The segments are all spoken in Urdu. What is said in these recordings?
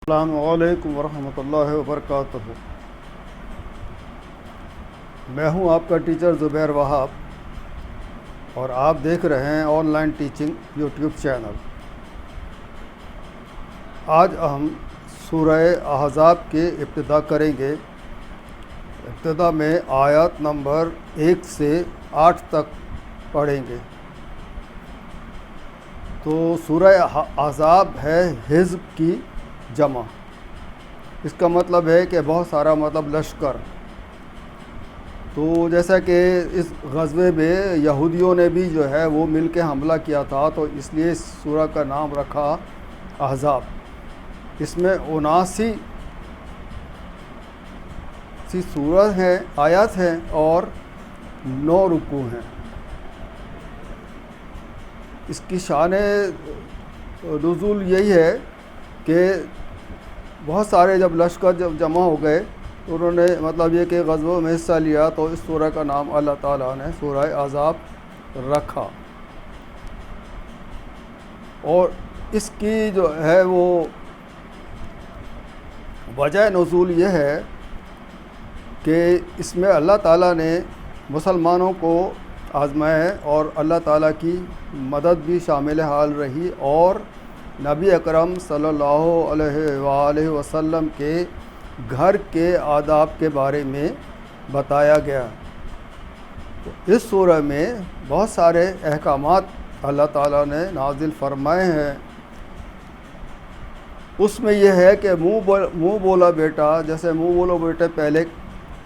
السلام علیکم ورحمۃ اللہ وبرکاتہ۔ میں ہوں آپ کا ٹیچر زبیر وہاب اور آپ دیکھ رہے ہیں on line teaching YouTube channel. آج ہم سورہ احزاب کی ابتدا کریں گے۔ ابتدا میں آیات نمبر 1 سے 8 تک پڑھیں گے۔ تو سورہ احزاب ہے حزب کی جمع۔ اس کا مطلب ہے کہ بہت سارا لشکر۔ تو جیسا کہ اس غزوے میں یہودیوں نے بھی جو ہے وہ مل کے حملہ کیا تھا، تو اس لیے اس سورہ کا نام رکھا احزاب۔ اس میں 79 سورہ ہیں، آیات ہیں اور 9 رکوع ہیں۔ اس کی شان نزول یہی ہے کہ بہت سارے جب لشکر جمع ہو گئے تو انہوں نے یہ کہ غزووں میں حصہ لیا، تو اس سورہ کا نام اللہ تعالیٰ نے سورہ احزاب رکھا۔ اور اس کی جو ہے وہ وجہ نزول یہ ہے کہ اس میں اللہ تعالیٰ نے مسلمانوں کو آزمائے اور اللہ تعالیٰ کی مدد بھی شامل حال رہی، اور نبی اکرم صلی اللہ علیہ وآلہ وسلم کے گھر کے آداب کے بارے میں بتایا گیا۔ تو اس سورہ میں بہت سارے احکامات اللہ تعالیٰ نے نازل فرمائے ہیں۔ اس میں یہ ہے کہ منہ بولا بیٹا، جیسے منہ بولو بیٹے، پہلے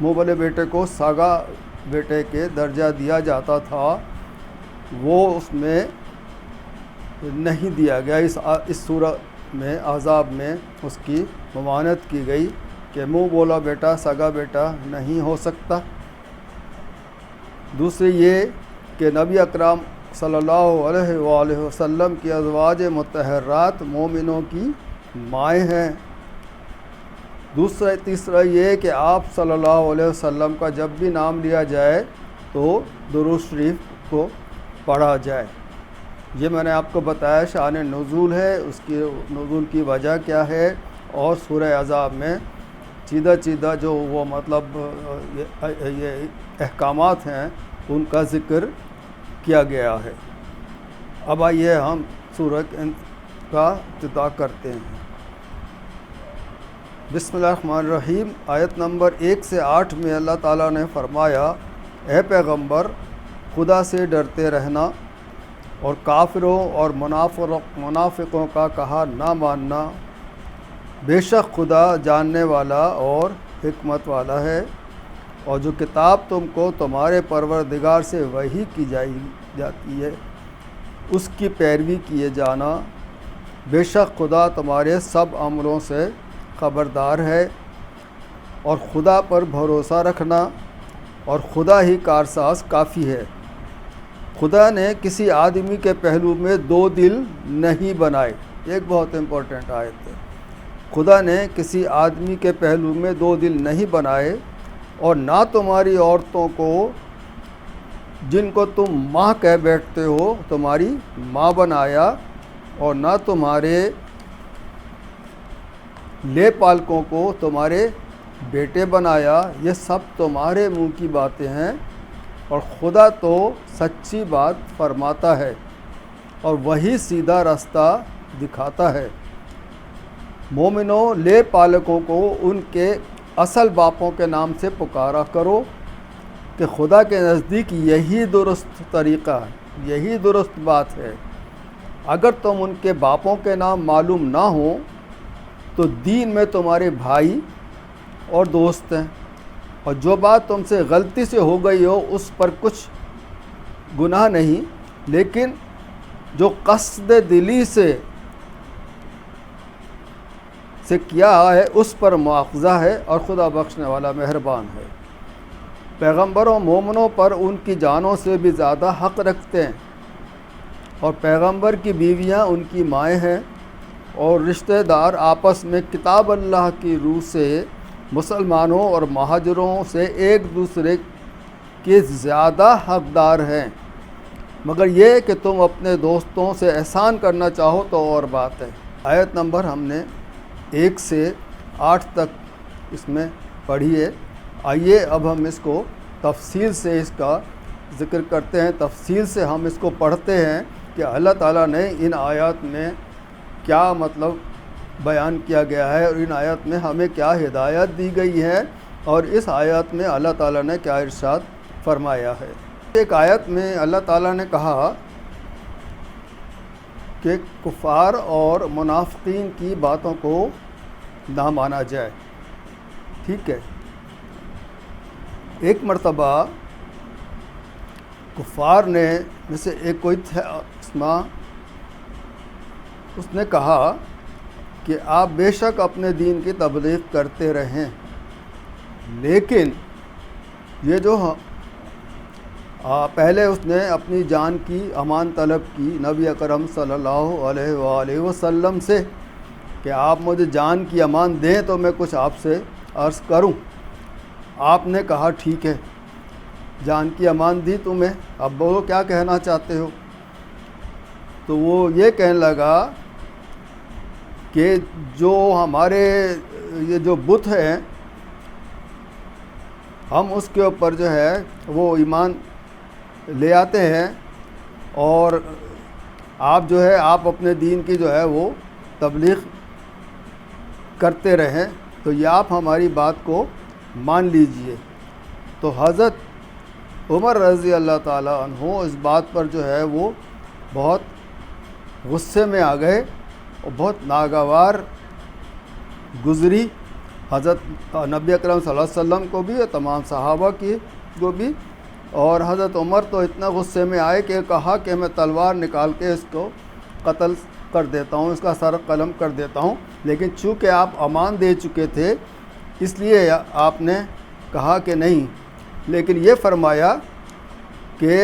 منہ بولے بیٹے کو ساگا بیٹے کے درجہ دیا جاتا تھا، وہ اس میں نہیں دیا گیا۔ اس سورہ میں احزاب میں اس کی ممانعت کی گئی کہ منہ بولا بیٹا سگا بیٹا نہیں ہو سکتا۔ دوسری یہ کہ نبی اکرم صلی اللہ علیہ وآلہ وسلم کی ازواج مطہرات مومنوں کی مائیں ہیں۔ تیسرا یہ کہ آپ صلی اللہ علیہ وسلم کا جب بھی نام لیا جائے تو درود شریف کو پڑھا جائے۔ یہ میں نے آپ کو بتایا شان نزول ہے، اس کی نزول کی وجہ کیا ہے، اور سورہ احزاب میں چیدہ جو وہ یہ احکامات ہیں ان کا ذکر کیا گیا ہے۔ اب آئیے ہم سورہ کا ابتدا کرتے ہیں۔ بسم اللہ الرحمن الرحیم۔ آیت نمبر 1 سے 8 میں اللہ تعالیٰ نے فرمایا، اے پیغمبر خدا سے ڈرتے رہنا اور کافروں اور منافقوں کا کہا نہ ماننا۔ بے شک خدا جاننے والا اور حکمت والا ہے، اور جو کتاب تم کو تمہارے پروردگار سے وحی کی جاتی ہے اس کی پیروی کیے جانا۔ بے شک خدا تمہارے سب عملوں سے خبردار ہے، اور خدا پر بھروسہ رکھنا، اور خدا ہی کارساز کافی ہے۔ خدا نے کسی آدمی کے پہلو میں 2 دل نہیں بنائے۔ ایک بہت امپورٹنٹ آیت ہے۔ خدا نے کسی آدمی کے پہلو میں 2 دل نہیں بنائے، اور نہ تمہاری عورتوں کو جن کو تم ماں کہہ بیٹھتے ہو تمہاری ماں بنایا، اور نہ تمہارے لے پالکوں کو تمہارے بیٹے بنایا۔ یہ سب تمہارے منہ کی باتیں ہیں، اور خدا تو سچی بات فرماتا ہے اور وہی سیدھا راستہ دکھاتا ہے۔ مومنوں، لے پالکوں کو ان کے اصل باپوں کے نام سے پکارا کرو، کہ خدا کے نزدیک یہی درست طریقہ ہے، یہی درست بات ہے۔ اگر تم ان کے باپوں کے نام معلوم نہ ہوں تو دین میں تمہارے بھائی اور دوست ہیں، اور جو بات تم سے غلطی سے ہو گئی ہو اس پر کچھ گناہ نہیں، لیکن جو قصد دلی سے کیا ہے اس پر مواخذہ ہے، اور خدا بخشنے والا مہربان ہے۔ پیغمبروں مومنوں پر ان کی جانوں سے بھی زیادہ حق رکھتے ہیں، اور پیغمبر کی بیویاں ان کی مائیں ہیں، اور رشتہ دار آپس میں کتاب اللہ کی روح سے مسلمانوں اور مہاجروں سے ایک دوسرے کے زیادہ حقدار ہیں، مگر یہ کہ تم اپنے دوستوں سے احسان کرنا چاہو تو اور بات ہے۔ آیت نمبر ہم نے 1 سے 8 تک اس میں پڑھی ہے۔ آئیے اب ہم اس کو تفصیل سے اس کا ذکر کرتے ہیں، تفصیل سے ہم اس کو پڑھتے ہیں کہ اللہ تعالیٰ نے ان آیات میں کیا مطلب بیان کیا گیا ہے، اور ان آیات میں ہمیں کیا ہدایت دی گئی ہے، اور اس آیات میں اللہ تعالیٰ نے کیا ارشاد فرمایا ہے۔ ایک آیت میں اللہ تعالیٰ نے کہا کہ کفار اور منافقین کی باتوں کو نہ مانا جائے، ٹھیک ہے۔ ایک مرتبہ کفار نے میں سے ایک کوئی تھا اسما، اس نے کہا کہ آپ بے شک اپنے دین کی تبلیغ کرتے رہیں، لیکن یہ جو پہلے اس نے اپنی جان کی امان طلب کی نبی اکرم صلی اللہ علیہ وآلہ وسلم سے کہ آپ مجھے جان کی امان دیں تو میں کچھ آپ سے عرض کروں۔ آپ نے کہا ٹھیک ہے، جان کی امان دی تمہیں، اب بولو کیا کہنا چاہتے ہو۔ تو وہ یہ کہنے لگا کہ جو ہمارے یہ جو بت ہیں، ہم اس کے اوپر جو ہے وہ ایمان لے آتے ہیں، اور آپ جو ہے آپ اپنے دین کی جو ہے وہ تبلیغ کرتے رہیں، تو یہ آپ ہماری بات کو مان لیجئے۔ تو حضرت عمر رضی اللہ تعالیٰ عنہ اس بات پر جو ہے وہ بہت غصے میں آ گئے، اور بہت ناگوار گزری حضرت نبی اکرم صلی اللہ علیہ وسلم کو بھی اور تمام صحابہ کو بھی۔ اور حضرت عمر تو اتنا غصے میں آئے کہ کہا کہ میں تلوار نکال کے اس کو قتل کر دیتا ہوں، اس کا سر قلم کر دیتا ہوں، لیکن چونکہ آپ امان دے چکے تھے اس لیے آپ نے کہا کہ نہیں، لیکن یہ فرمایا کہ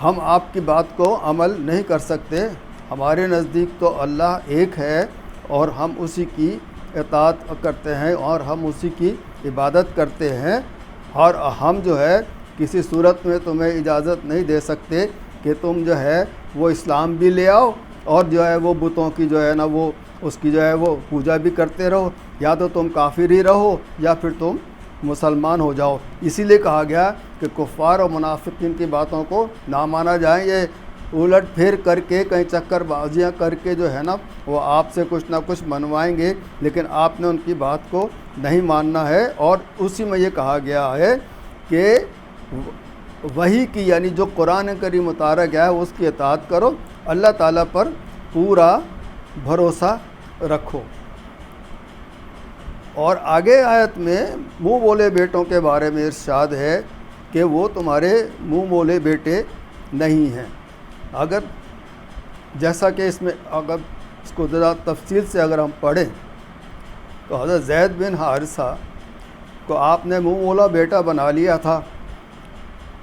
ہم آپ کی بات کو عمل نہیں کر سکتے، ہمارے نزدیک تو اللہ ایک ہے اور ہم اسی کی اطاعت کرتے ہیں اور ہم اسی کی عبادت کرتے ہیں، اور ہم جو ہے کسی صورت میں تمہیں اجازت نہیں دے سکتے کہ تم جو ہے وہ اسلام بھی لے آؤ اور جو ہے وہ بتوں کی جو ہے نا وہ اس کی جو ہے وہ پوجا بھی کرتے رہو، یا تو تم کافر ہی رہو یا پھر تم مسلمان ہو جاؤ۔ اسی لیے کہا گیا کہ کفار اور منافقین کی باتوں کو نہ مانا جائے، یہ الٹ پھیر کر کے کہیں چکر بازیاں کر کے جو ہے نا وہ آپ سے کچھ نہ کچھ منوائیں گے، لیکن آپ نے ان کی بات کو نہیں ماننا ہے۔ اور اسی میں یہ کہا گیا ہے کہ وحی کی یعنی جو قرآن کریم اتارا گیا ہے اس کی اطاعت کرو، اللہ تعالیٰ پر پورا بھروسہ رکھو۔ اور آگے آیت میں منہ بولے بیٹوں کے بارے میں ارشاد ہے کہ وہ تمہارے منہ بولے بیٹے نہیں ہیں۔ اگر جیسا کہ اس میں اگر اس کو ذرا تفصیل سے اگر ہم پڑھیں تو حضرت زید بن حارثہ کو آپ نے منہ بولا بیٹا بنا لیا تھا،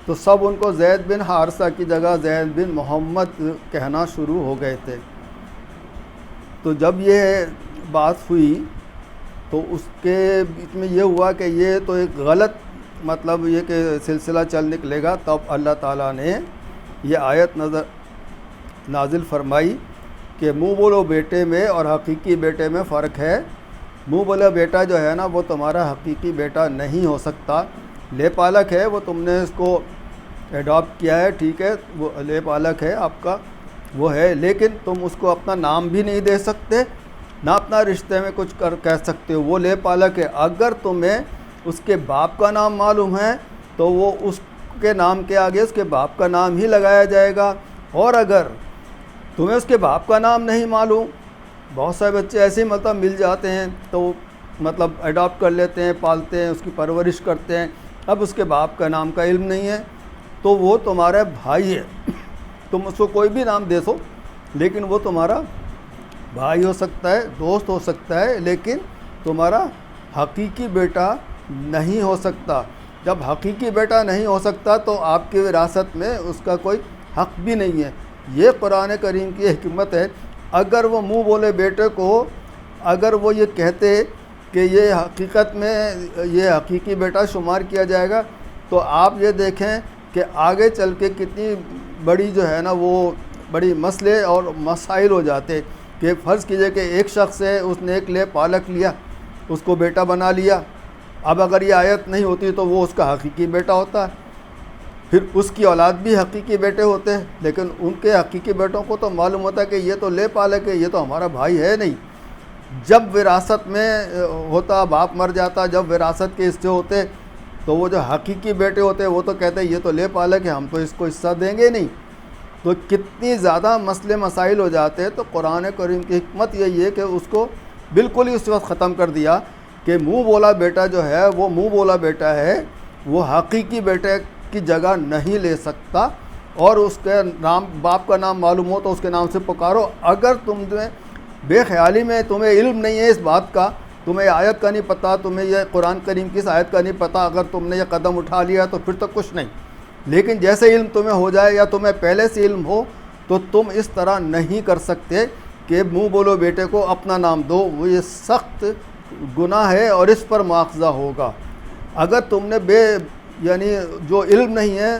تو سب ان کو زید بن حارثہ کی جگہ زید بن محمد کہنا شروع ہو گئے تھے۔ تو جب یہ بات ہوئی تو اس کے بیچ میں یہ ہوا کہ یہ تو ایک غلط مطلب یہ کہ سلسلہ چل نکلے گا، تب اللہ تعالیٰ نے یہ آیت نازل فرمائی کہ منہ بولو بیٹے میں اور حقیقی بیٹے میں فرق ہے۔ منہ بولا بیٹا جو ہے نا وہ تمہارا حقیقی بیٹا نہیں ہو سکتا، لے پالک ہے، وہ تم نے اس کو ایڈاپٹ کیا ہے، ٹھیک ہے، وہ لے پالک ہے آپ کا وہ ہے، لیکن تم اس کو اپنا نام بھی نہیں دے سکتے، نہ اپنا رشتے میں کچھ کہہ سکتے ہو، وہ لے پالک ہے۔ اگر تمہیں اس کے باپ کا نام معلوم ہے تو وہ اس کے نام کے آگے اس کے باپ کا نام ہی لگایا جائے گا، اور اگر تمہیں اس کے باپ کا نام نہیں معلوم، بہت سارے بچے ایسے ہی مطلب مل جاتے ہیں تو مطلب ایڈاپٹ کر لیتے ہیں، پالتے ہیں، اس کی پرورش کرتے ہیں، اب اس کے باپ کا نام کا علم نہیں ہے تو وہ تمہارا بھائی ہے، تم اس کو کوئی بھی نام دے سو لیکن وہ تمہارا بھائی ہو سکتا ہے، دوست ہو سکتا ہے، لیکن تمہارا حقیقی بیٹا نہیں ہو سکتا۔ جب حقیقی بیٹا نہیں ہو سکتا تو آپ کی وراثت میں اس کا کوئی حق بھی نہیں ہے۔ یہ قرآن کریم کی حکمت ہے۔ اگر وہ منہ بولے بیٹے کو اگر وہ یہ کہتے کہ یہ حقیقت میں یہ حقیقی بیٹا شمار کیا جائے گا تو آپ یہ دیکھیں کہ آگے چل کے کتنی بڑی جو ہے نا وہ بڑی مسئلے اور مسائل ہو جاتے۔ کہ فرض کیجئے کہ ایک شخص ہے، اس نے ایک لے پالک لیا، اس کو بیٹا بنا لیا. اب اگر یہ آیت نہیں ہوتی تو وہ اس کا حقیقی بیٹا ہوتا ہے، پھر اس کی اولاد بھی حقیقی بیٹے ہوتے ہیں، لیکن ان کے حقیقی بیٹوں کو تو معلوم ہوتا ہے کہ یہ تو لے پالک ہے، یہ تو ہمارا بھائی ہے نہیں. جب وراثت میں ہوتا، باپ مر جاتا، جب وراثت کے حصے ہوتے تو وہ جو حقیقی بیٹے ہوتے وہ تو کہتے ہیں یہ تو لے پالک ہے، ہم تو اس کو حصہ دیں گے نہیں. تو کتنی زیادہ مسئلے مسائل ہو جاتے ہیں. تو قرآن کریم کی حکمت یہی ہے کہ اس کو بالکل ہی اس وقت ختم کر دیا کہ منہ بولا بیٹا جو ہے وہ منہ بولا بیٹا ہے، وہ حقیقی بیٹے کی جگہ نہیں لے سکتا. اور اس کے نام، باپ کا نام معلوم ہو تو اس کے نام سے پکارو. اگر تم بے خیالی میں تمہیں علم نہیں ہے اس بات کا، تمہیں آیت کا نہیں پتہ، تمہیں یہ قرآن کریم کی اس آیت کا نہیں پتہ، اگر تم نے یہ قدم اٹھا لیا تو پھر تو کچھ نہیں. لیکن جیسے علم تمہیں ہو جائے یا تمہیں پہلے سے علم ہو تو تم اس طرح نہیں کر سکتے کہ منہ بولو بیٹے کو اپنا نام دو. وہ یہ سخت گناہ ہے اور اس پر مواخذہ ہوگا. اگر تم نے یعنی جو علم نہیں ہے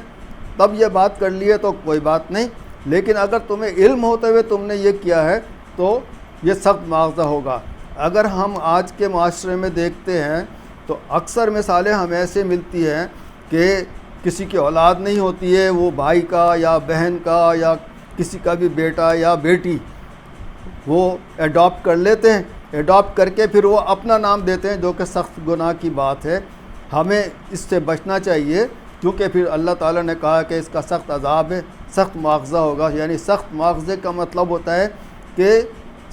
تب یہ بات کر لی ہے تو کوئی بات نہیں، لیکن اگر تمہیں علم ہوتے ہوئے تم نے یہ کیا ہے تو یہ سخت مواخذہ ہوگا. اگر ہم آج کے معاشرے میں دیکھتے ہیں تو اکثر مثالیں ہمیں ایسے ملتی ہیں کہ کسی کی اولاد نہیں ہوتی ہے، وہ بھائی کا یا بہن کا یا کسی کا بھی بیٹا یا بیٹی وہ ایڈاپٹ کر لیتے ہیں، ایڈاپٹ کر کے پھر وہ اپنا نام دیتے ہیں، جو کہ سخت گناہ کی بات ہے. ہمیں اس سے بچنا چاہیے، کیونکہ پھر اللہ تعالیٰ نے کہا کہ اس کا سخت عذاب ہے، سخت مواخذہ ہوگا. یعنی سخت مواخذے کا مطلب ہوتا ہے کہ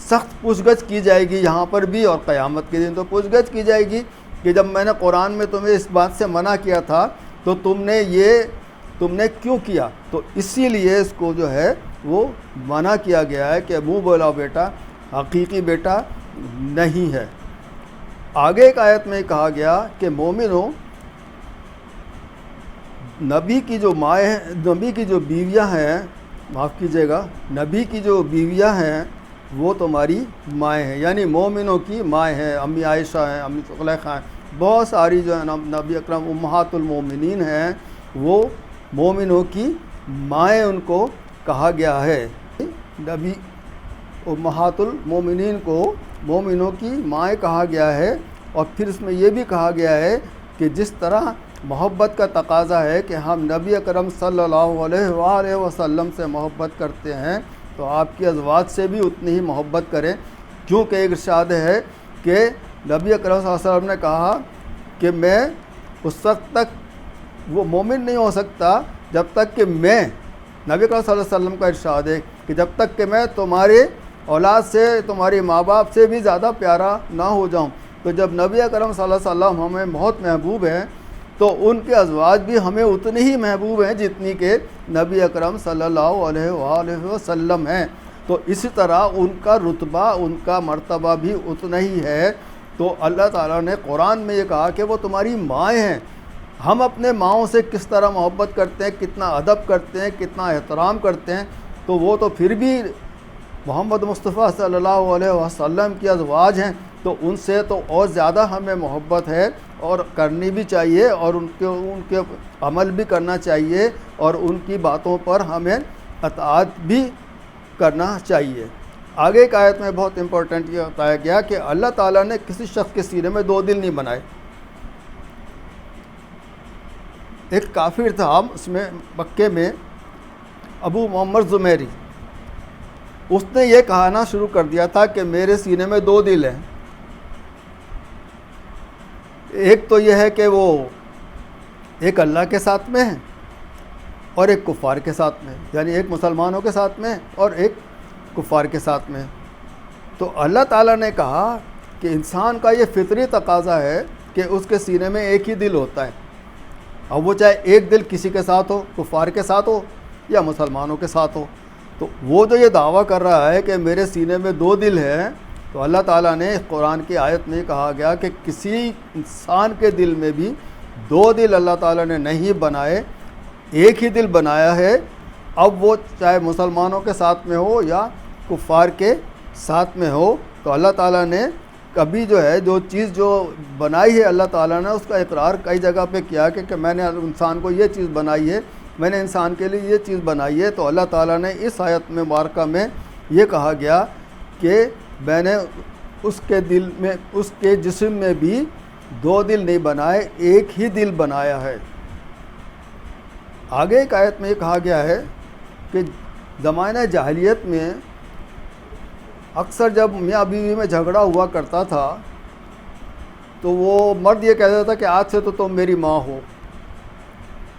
سخت پوچھ گچھ کی جائے گی یہاں پر بھی، اور قیامت کے دن تو پوچھ گچھ کی جائے گی کہ جب میں نے قرآن میں تمہیں اس بات سے منع کیا تھا تو تم نے کیوں کیا. تو اسی لیے اس کو جو ہے وہ منع کیا گیا ہے کہ منہ بولا بیٹا حقیقی بیٹا نہیں ہے. آگے ایک آیت میں کہا گیا کہ مومنوں، نبی کی جو مائیں ہیں، نبی کی جو بیویاں ہیں، معاف کیجیے گا، نبی کی جو بیویاں ہیں وہ تمہاری مائیں ہیں. یعنی مومنوں کی مائیں ہیں، امی عائشہ ہیں، امی زلیخا ہیں، بہت ساری جو ہے نبی اکرم امہات المومنین ہیں، وہ مومنوں کی مائیں ان کو کہا گیا ہے. نبی امہات المومنین کو مومنوں کی مائیں کہا گیا ہے. اور پھر اس میں یہ بھی کہا گیا ہے کہ جس طرح محبت کا تقاضا ہے کہ ہم نبی اکرم صلی اللہ علیہ وآلہ وسلم سے محبت کرتے ہیں تو آپ کی ازواج سے بھی اتنی ہی محبت کریں. کیونکہ ایک ارشاد ہے کہ نبی اکرم صلی اللہ علیہ وسلم نے کہا کہ میں اس وقت تک وہ مومن نہیں ہو سکتا جب تک کہ میں، نبی اکرم صلی اللہ علیہ وسلم کا ارشاد ہے کہ جب تک کہ میں تمہارے اولاد سے، تمہاری ماں باپ سے بھی زیادہ پیارا نہ ہو جاؤں. تو جب نبی اکرم صلی اللہ علیہ وسلم ہمیں بہت محبوب ہیں تو ان کے ازواج بھی ہمیں اتنی ہی محبوب ہیں جتنی کہ نبی اکرم صلی اللہ علیہ وآلہ وسلم ہیں. تو اسی طرح ان کا رتبہ، ان کا مرتبہ بھی اتنا ہی ہے. تو اللہ تعالیٰ نے قرآن میں یہ کہا کہ وہ تمہاری مائیں ہیں. ہم اپنے ماؤں سے کس طرح محبت کرتے ہیں، کتنا ادب کرتے ہیں، کتنا احترام کرتے ہیں، تو وہ تو پھر بھی محمد مصطفیٰ صلی اللہ علیہ وسلم کی ازواج ہیں. تو ان سے تو اور زیادہ ہمیں محبت ہے اور کرنی بھی چاہیے، اور ان کے عمل بھی کرنا چاہیے، اور ان کی باتوں پر ہمیں اطاعت بھی کرنا چاہیے. آگے ایک آیت میں بہت امپورٹنٹ یہ بتایا گیا کہ اللہ تعالیٰ نے کسی شخص کے سینے میں دو دل نہیں بنائے. ایک کافر تھا اس میں مکے میں، ابو محمد زمیری، اس نے یہ کہنا شروع کر دیا تھا کہ میرے سینے میں دو دل ہیں. ایک تو یہ ہے کہ وہ ایک اللہ کے ساتھ میں ہے اور ایک کفار کے ساتھ میں، یعنی ایک مسلمانوں کے ساتھ میں اور ایک کفار کے ساتھ میں. تو اللہ تعالیٰ نے کہا کہ انسان کا یہ فطری تقاضا ہے کہ اس کے سینے میں ایک ہی دل ہوتا ہے. اب وہ چاہے ایک دل کسی کے ساتھ ہو، کفار کے ساتھ ہو یا مسلمانوں کے ساتھ ہو. تو وہ جو یہ دعویٰ کر رہا ہے کہ میرے سینے میں دو دل ہیں، تو اللہ تعالیٰ نے قرآن کی آیت میں کہا گیا کہ کسی انسان کے دل میں بھی دو دل اللہ تعالیٰ نے نہیں بنائے، ایک ہی دل بنایا ہے. اب وہ چاہے مسلمانوں کے ساتھ میں ہو یا کفار کے ساتھ میں ہو. تو اللہ تعالیٰ نے کبھی جو ہے جو چیز جو بنائی ہے اللہ تعالیٰ نے اس کا اقرار کئی جگہ پہ کیا کہ میں نے انسان کو یہ چیز بنائی ہے، میں نے انسان کے لیے یہ چیز بنائی ہے. تو اللہ تعالیٰ نے اس آیت میں مبارکہ میں یہ کہا گیا کہ میں نے اس کے دل میں اس کے جسم میں بھی 2 دل نہیں بنائے، ایک ہی دل بنایا ہے۔ آگے ایک آیت میں یہ کہا گیا ہے کہ زمانہ جاہلیت میں اکثر جب میاں بیوی میں جھگڑا ہوا کرتا تھا تو وہ مرد یہ کہتا تھا کہ آج سے تو تم میری ماں ہو۔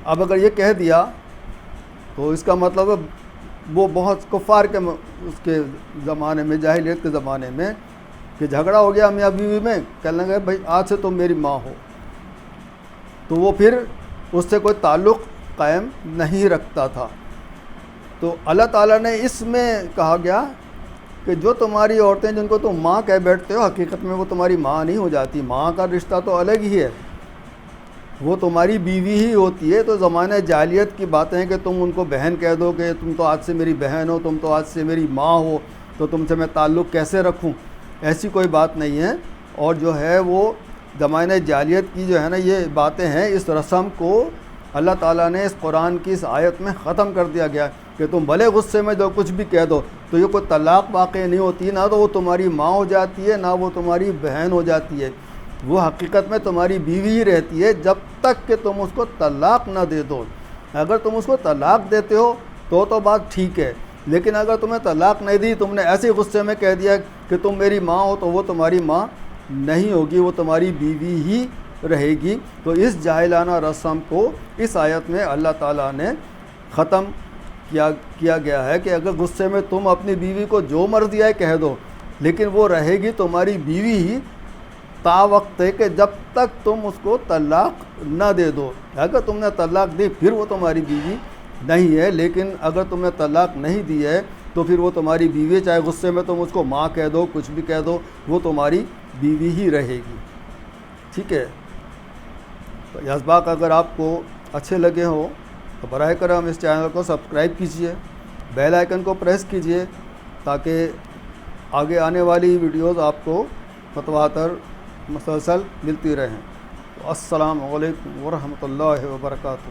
اب اگر یہ کہہ دیا تو اس کا مطلب ہے وہ بہت کفار کے اس کے زمانے میں، جاہلیت کے زمانے میں، کہ جھگڑا ہو گیا میاں بیوی میں، کہنے لگے بھائی آج سے تم میری ماں ہو، تو وہ پھر اس سے کوئی تعلق قائم نہیں رکھتا تھا۔ تو اللہ تعالیٰ نے اس میں کہا گیا کہ جو تمہاری عورتیں جن کو تم ماں کہہ بیٹھتے ہو، حقیقت میں وہ تمہاری ماں نہیں ہو جاتی، ماں کا رشتہ تو الگ ہی ہے، وہ تمہاری بیوی ہی ہوتی ہے۔ تو زمانہ جاہلیت کی باتیں ہیں کہ تم ان کو بہن کہہ دو کہ تم تو آج سے میری بہن ہو، تم تو آج سے میری ماں ہو، تو تم سے میں تعلق کیسے رکھوں، ایسی کوئی بات نہیں ہے۔ اور جو ہے وہ زمانہ جاہلیت کی جو ہے نا یہ باتیں ہیں، اس رسم کو اللہ تعالیٰ نے اس قرآن کی اس آیت میں ختم کر دیا گیا کہ تم بھلے غصے میں جو کچھ بھی کہہ دو، تو یہ کوئی طلاق واقع نہیں ہوتی، نہ تو وہ تمہاری ماں ہو جاتی ہے، نہ وہ تمہاری بہن ہو جاتی ہے، وہ حقیقت میں تمہاری بیوی ہی رہتی ہے جب تک کہ تم اس کو طلاق نہ دے دو۔ اگر تم اس کو طلاق دیتے ہو تو بات ٹھیک ہے، لیکن اگر تمہیں طلاق نہیں دی، تم نے ایسے غصے میں کہہ دیا کہ تم میری ماں ہو، تو وہ تمہاری ماں نہیں ہوگی، وہ تمہاری بیوی ہی رہے گی۔ تو اس جاہلانہ رسم کو اس آیت میں اللہ تعالیٰ نے ختم کیا گیا ہے کہ اگر غصے میں تم اپنی بیوی کو جو مرضی ہے کہہ دو، لیکن وہ رہے گی تمہاری بیوی ہی تا وقت ہے کہ جب تک تم اس کو طلاق نہ دے دو۔ اگر تم نے طلاق دی پھر وہ تمہاری بیوی نہیں ہے، لیکن اگر تم نے طلاق نہیں دی ہے تو پھر وہ تمہاری بیوی، چاہے غصے میں تم اس کو ماں کہہ دو، کچھ بھی کہہ دو، وہ تمہاری بیوی ہی رہے گی۔ ٹھیک ہے، تو یہ اسباق اگر آپ کو اچھے لگے ہوں تو براہ کرم اس چینل کو سبسکرائب کیجئے، بیل آئیکن کو پریس کیجئے تاکہ آگے آنے والی ویڈیوز آپ کو متواتر مسلسل ملتی رہیں۔ السلام علیکم ورحمۃ اللہ وبرکاتہ۔